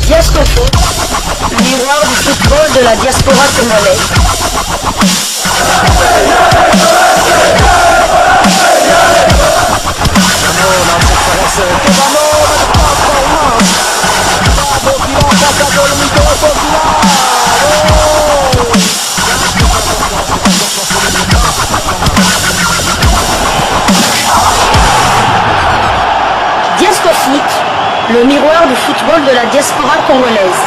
Diascofoot, le miroir du football de la diaspora congolaise. Diascofoot, le miroir du football de la diaspora congolaise.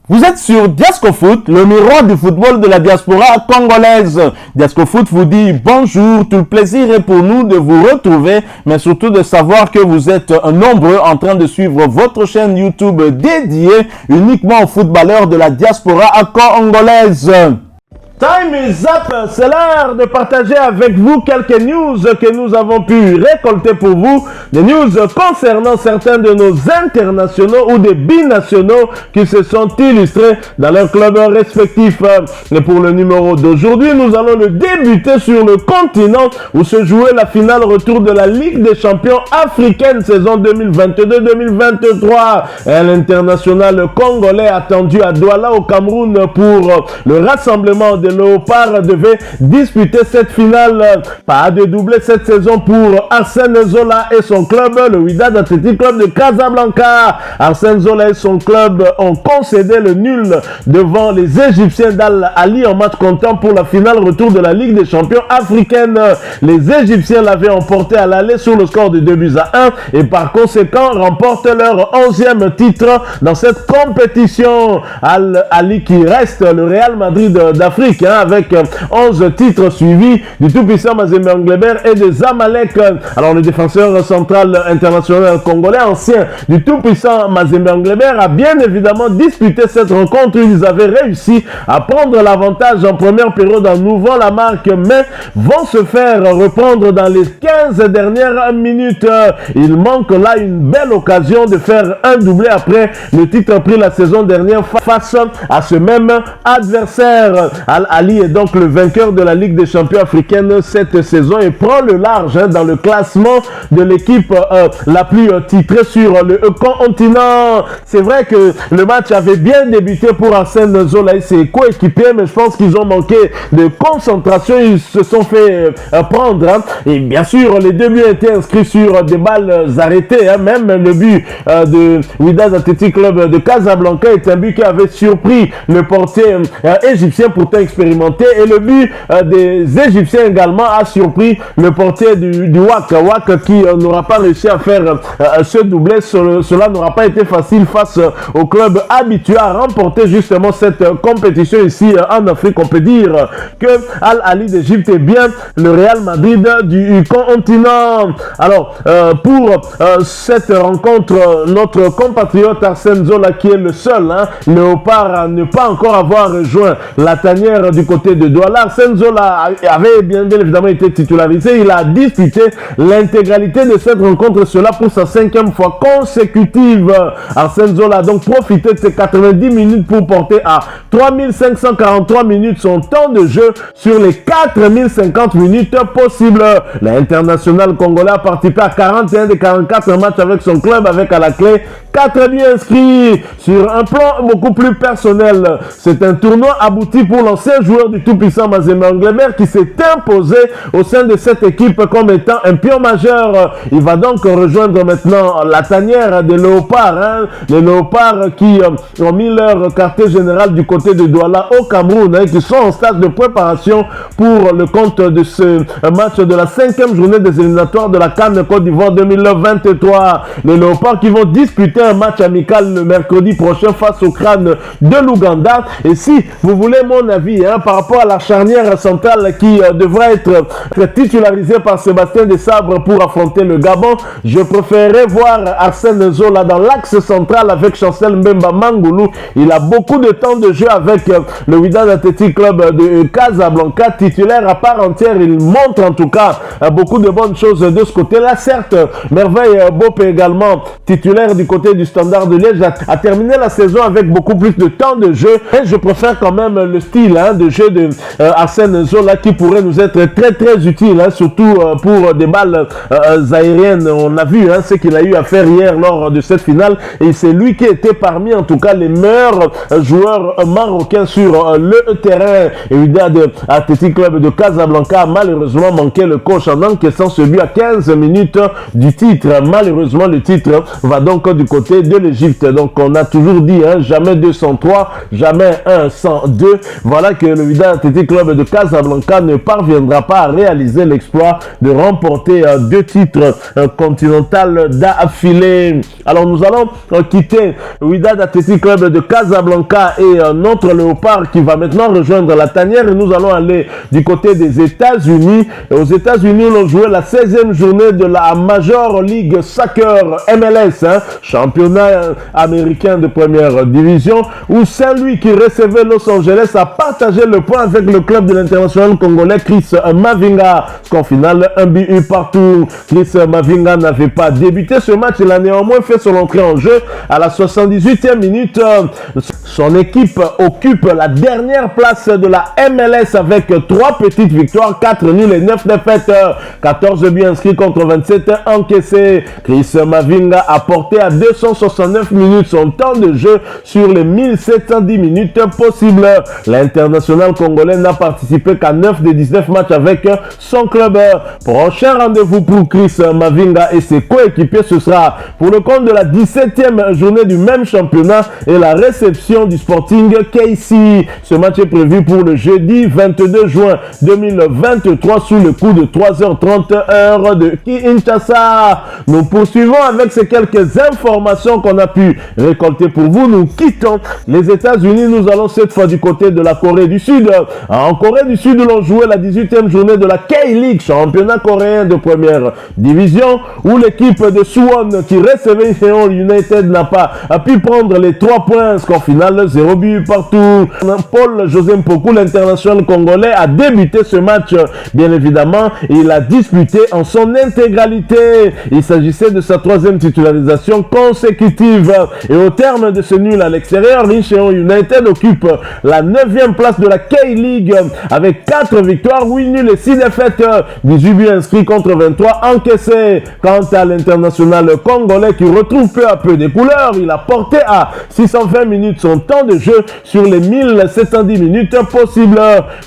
Vous êtes sur Diascofoot, le miroir du football de la diaspora congolaise. Diascofoot vous dit bonjour, tout le plaisir est pour nous de vous retrouver, mais surtout de savoir que vous êtes nombreux en train de suivre votre chaîne YouTube dédiée uniquement aux footballeurs de la diaspora congolaise. Time is up, c'est l'heure de partager avec vous quelques news que nous avons pu récolter pour vous, des news concernant certains de nos internationaux ou des binationaux qui se sont illustrés dans leurs clubs respectifs. Et pour le numéro d'aujourd'hui, nous allons le débuter sur le continent où se jouait la finale retour de la Ligue des champions africaine saison 2022-2023. L'international congolais attendu à Douala au Cameroun pour le rassemblement de Léopard devait disputer cette finale. Pas de doublé cette saison pour Arsène Zola et son club, le Wydad Athletic Club de Casablanca. Arsène Zola et son club ont concédé le nul devant les Égyptiens d'Al Ali en match comptant pour la finale retour de la Ligue des champions africaine. Les Égyptiens l'avaient emporté à l'aller sur le score de 2-1 et par conséquent remportent leur 11e titre dans cette compétition. Al Ali qui reste le Real Madrid d'Afrique avec 11 titres suivis du tout-puissant Mazembe Anglebert et de Zamalek. Alors le défenseur central international congolais, ancien du tout-puissant Mazembe Anglebert, a bien évidemment disputé cette rencontre. Ils avaient réussi à prendre l'avantage en première période en ouvrant la marque, mais vont se faire reprendre dans les 15 dernières minutes. Il manque là une belle occasion de faire un doublé après le titre pris la saison dernière face à ce même adversaire. Al Ali est donc le vainqueur de la Ligue des champions africaine cette saison et prend le large dans le classement de l'équipe la plus titrée sur le continent. C'est vrai que le match avait bien débuté pour Arsène Zola et ses coéquipiers, mais je pense qu'ils ont manqué de concentration. Ils se sont fait prendre. Et bien sûr, les deux buts étaient inscrits sur des balles arrêtées. Même le but de Wydad Athletic Club de Casablanca est un but qui avait surpris le portier égyptien pourtant expérimenté, et le but des Égyptiens également a surpris le portier du WAC qui n'aura pas réussi à faire ce doublé. Cela n'aura pas été facile face au club habitué à remporter justement cette compétition ici en Afrique. On peut dire que Al Ali d'Égypte est bien le Real Madrid du continent. Alors pour cette rencontre, notre compatriote Arsène Zola, qui est le seul léopard à ne pas encore avoir rejoint la tanière du côté de Douala. Arsène Zola avait bien évidemment été titularisé. Il a disputé l'intégralité de cette rencontre, cela pour sa 5e fois consécutive. Arsène Zola a donc profité de ses 90 minutes pour porter à 3543 minutes son temps de jeu sur les 4050 minutes possibles. L'international congolais a participé à 41 des 44 matchs avec son club, avec à la clé 4 buts inscrits. Sur un plan beaucoup plus personnel, c'est un tournoi abouti pour l'ancien joueur du tout-puissant Mazembe Anglebert qui s'est imposé au sein de cette équipe comme étant un pion majeur. Il va donc rejoindre maintenant la tanière des Léopards. Les Léopards qui ont mis leur quartier général du côté de Douala au Cameroun, qui sont en stade de préparation pour le compte de ce match de la 5e journée des éliminatoires de la CAN Côte d'Ivoire 2023. Les Léopards qui vont disputer un match amical le mercredi prochain face au Crâne de l'Ouganda. Et si vous voulez mon avis par rapport à la charnière centrale qui devra être titularisée par Sébastien Desabre pour affronter le Gabon, je préférerais voir Arsène Zola dans l'axe central avec Chancel Mbemba Mangoulou. Il a beaucoup de temps de jeu avec le Wydad Athletic Club de Casablanca, titulaire à part entière. Il montre en tout cas beaucoup de bonnes choses de ce côté-là. Certes, Merveille Bopé également titulaire du côté du Standard de Liège a terminé la saison avec beaucoup plus de temps de jeu, et je préfère quand même le style de jeu de Arsène Zola qui pourrait nous être très très utile, surtout pour des balles aériennes. On a vu ce qu'il a eu à faire hier lors de cette finale, et c'est lui qui était parmi en tout cas les meilleurs joueurs marocains sur le terrain. Wydad Athletic Club de Casablanca a malheureusement manqué le coach en encaissant ce but à 15 minutes du titre. Malheureusement, le titre va donc du côté de l'Égypte. Donc on a toujours dit jamais 203, jamais 102. Voilà que le Wydad Athletic Club de Casablanca ne parviendra pas à réaliser l'exploit de remporter 2 titres continentaux d'affilée. Alors nous allons quitter Wydad Athletic Club de Casablanca et notre léopard qui va maintenant rejoindre la tanière, et nous allons aller du côté des États-Unis. Aux États-Unis, on a joué la 16e journée de la Major League Soccer MLS, championnat américain de première division, où Saint-Louis, qui recevait Los Angeles, a partagé le point avec le club de l'international congolais Chris Mavinga. Score final, 1 but partout. Chris Mavinga n'avait pas débuté ce match, il a néanmoins fait son entrée en jeu à la 78e minute. Son équipe occupe la dernière place de la MLS avec 3 petites victoires, 4 nuls et 9 défaites, 14 buts inscrits contre 27 encaissés. Chris Mavinga a porté à 269 minutes son temps de jeu sur les 1710 minutes possibles. L'international congolais n'a participé qu'à 9 des 19 matchs avec son club. Prochain rendez-vous pour Chris Mavinga et ses coéquipiers, ce sera pour le compte de la 17e journée du même championnat et la réception du Sporting KC. Ce match est prévu pour le jeudi 22 juin 2023 sous le coup de 3h30 heure de Kinshasa. Nous poursuivons avec ces quelques informations qu'on a pu récolter pour vous. Nous quittons les États-Unis. Nous allons cette fois du côté de la Corée du Sud. En Corée du Sud, l'on jouait la 18e journée de la K-League, championnat coréen de première division, où l'équipe de Suwon qui recevait Seoul United n'a pas pu prendre les 3 points. Score final, 0 but partout. Paul José Mpoku, l'international congolais, a débuté ce match. Bien évidemment, il a disputé en son intégralité. Il s'agissait de sa 3e titularisation consécutive. Et au terme de ce nul à l'extérieur, Incheon United occupe la 9e place de la K-League avec 4 victoires, 8 nuls et 6 défaites, 18 buts inscrits contre 23 encaissés. Quant à l'international congolais qui retrouve peu à peu des couleurs, il a porté à 620 minutes son temps de jeu sur les 1710 minutes possibles.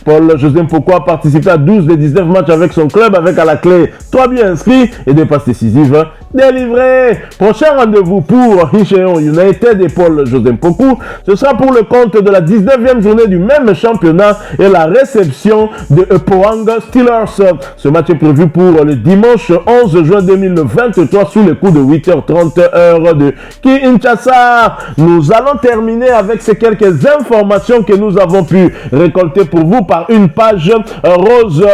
Paul José Mpoku a participé à 12 des 19 matchs avec son club, avec à la clé 3 buts inscrits et des passes décisives délivrées. Prochain rendez-vous pour Incheon United et Paul José Mpoku, ce sera pour le compte de la 19e journée du même championnat et la réception de Pohang Steelers. Ce match est prévu pour le dimanche 11 juin 2023 sous le coup de 8h30 heure de Kinshasa. Nous allons terminer avec ces quelques informations que nous avons pu récolter pour vous par une page rose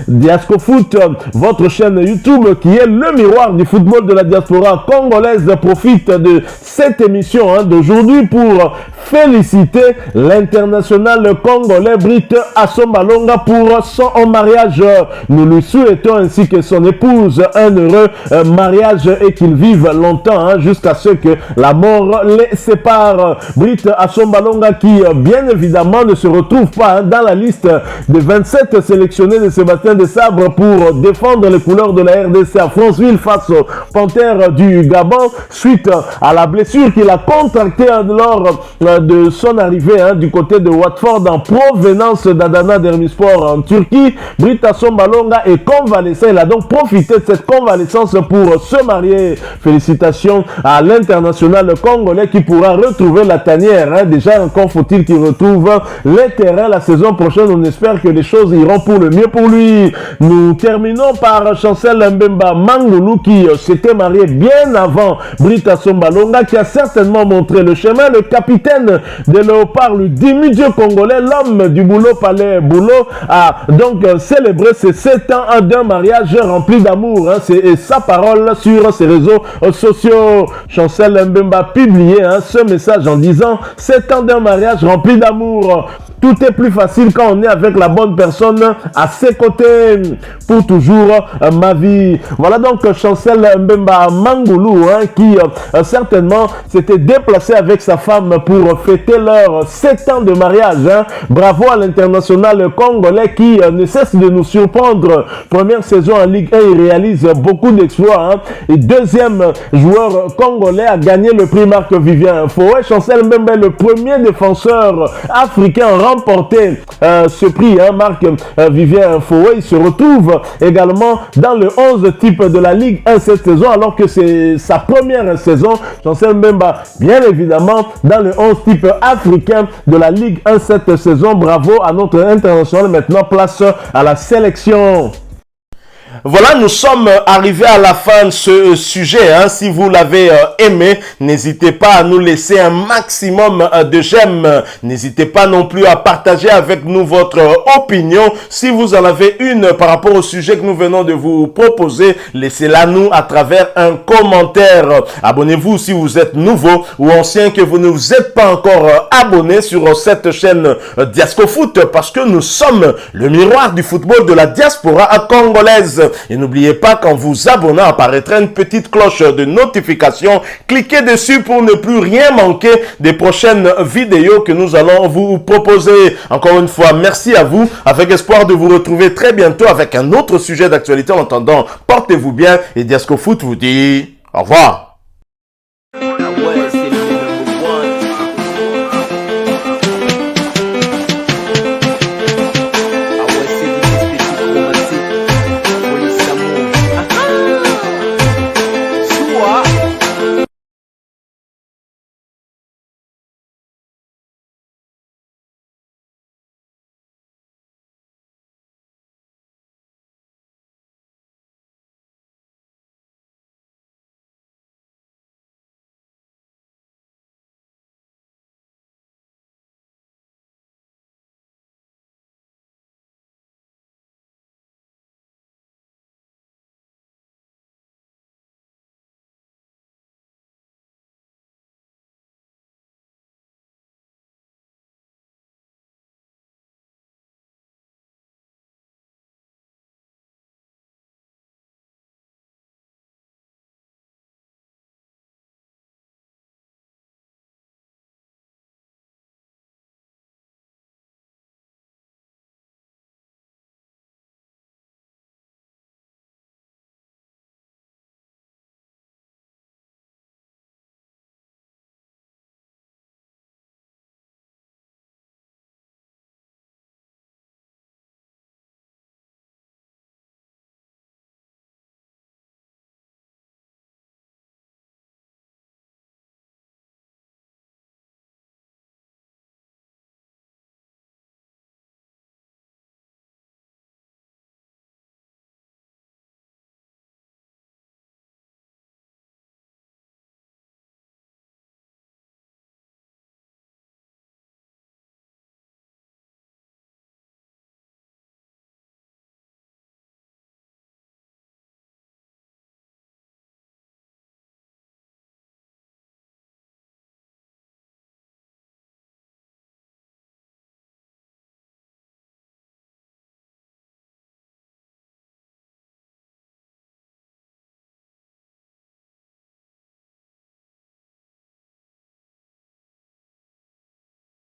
Diasco Foot, votre chaîne YouTube qui est le miroir du football de la diaspora congolaise, profite de cette émission d'aujourd'hui pour féliciter l'international congolais Britt Assombalonga pour son mariage. Nous lui souhaitons ainsi que son épouse un heureux mariage et qu'ils vivent longtemps jusqu'à ce que la mort les sépare. Britt Assombalonga qui bien évidemment ne se retrouve pas dans la liste des 27 sélectionnés de Sébastien Desabre pour défendre les couleurs de la RDC à Franceville face aux Panthères du Gabon suite à la blessure qu'il a contractée lors de son arrivée du côté de Watford en provenance d'Adana Demirspor en Turquie. Britt Assombalonga est convalescent. Il a donc profité de cette convalescence pour se marier. Félicitations à l'international congolais qui pourra retrouver la tanière. Déjà, encore faut-il qu'il retrouve les terrains la saison prochaine. On espère que les choses iront pour le mieux pour lui. Nous terminons par Chancel Mbemba Mangoulou qui s'était marié bien avant Britt Assombalonga, qui a certainement montré le chemin. Le capitaine des Léopards, le demi-dieu congolais, l'homme du boulot palais boulot, a donc célébré ses 7 ans d'un mariage rempli d'amour. C'est sa parole sur ses réseaux sociaux. Chancel Mbemba a publié ce message en disant 7 ans d'un mariage rempli d'amour. tout est plus facile quand on est avec la bonne personne à ses côtés pour toujours ma vie. Voilà donc Chancel Mbemba Mangoulou qui certainement s'était déplacé avec sa femme pour fêter leurs 7 ans de mariage. Bravo à l'international congolais qui ne cesse de nous surprendre. Première saison en Ligue 1, il réalise beaucoup d'exploits. Et deuxième joueur congolais à gagner le prix Marc-Vivien Foé. Chancel Mbemba est le premier défenseur africain à remporter ce prix, Marc-Vivien Foé. Il se retrouve également dans le 11 type de la Ligue 1 cette saison, alors que c'est sa première saison. Chancel Mbemba, bien évidemment, dans le 11 type africain de la Ligue 1 cette saison. Bravo à notre international. Maintenant, place à la sélection. Voilà, nous sommes arrivés à la fin de ce sujet. Si vous l'avez aimé, n'hésitez pas à nous laisser un maximum de j'aime. N'hésitez pas non plus à partager avec nous votre opinion. Si vous en avez une par rapport au sujet que nous venons de vous proposer, laissez-la nous à travers un commentaire. Abonnez-vous si vous êtes nouveau ou ancien que vous ne vous êtes pas encore abonné sur cette chaîne Diasco Foot, parce que nous sommes le miroir du football de la diaspora congolaise. Et n'oubliez pas qu'en vous abonnant apparaîtra une petite cloche de notification. Cliquez dessus pour ne plus rien manquer des prochaines vidéos que nous allons vous proposer. Encore une fois, merci à vous, avec espoir de vous retrouver très bientôt avec un autre sujet d'actualité. En attendant, portez-vous bien et Diasco Foot vous dit au revoir.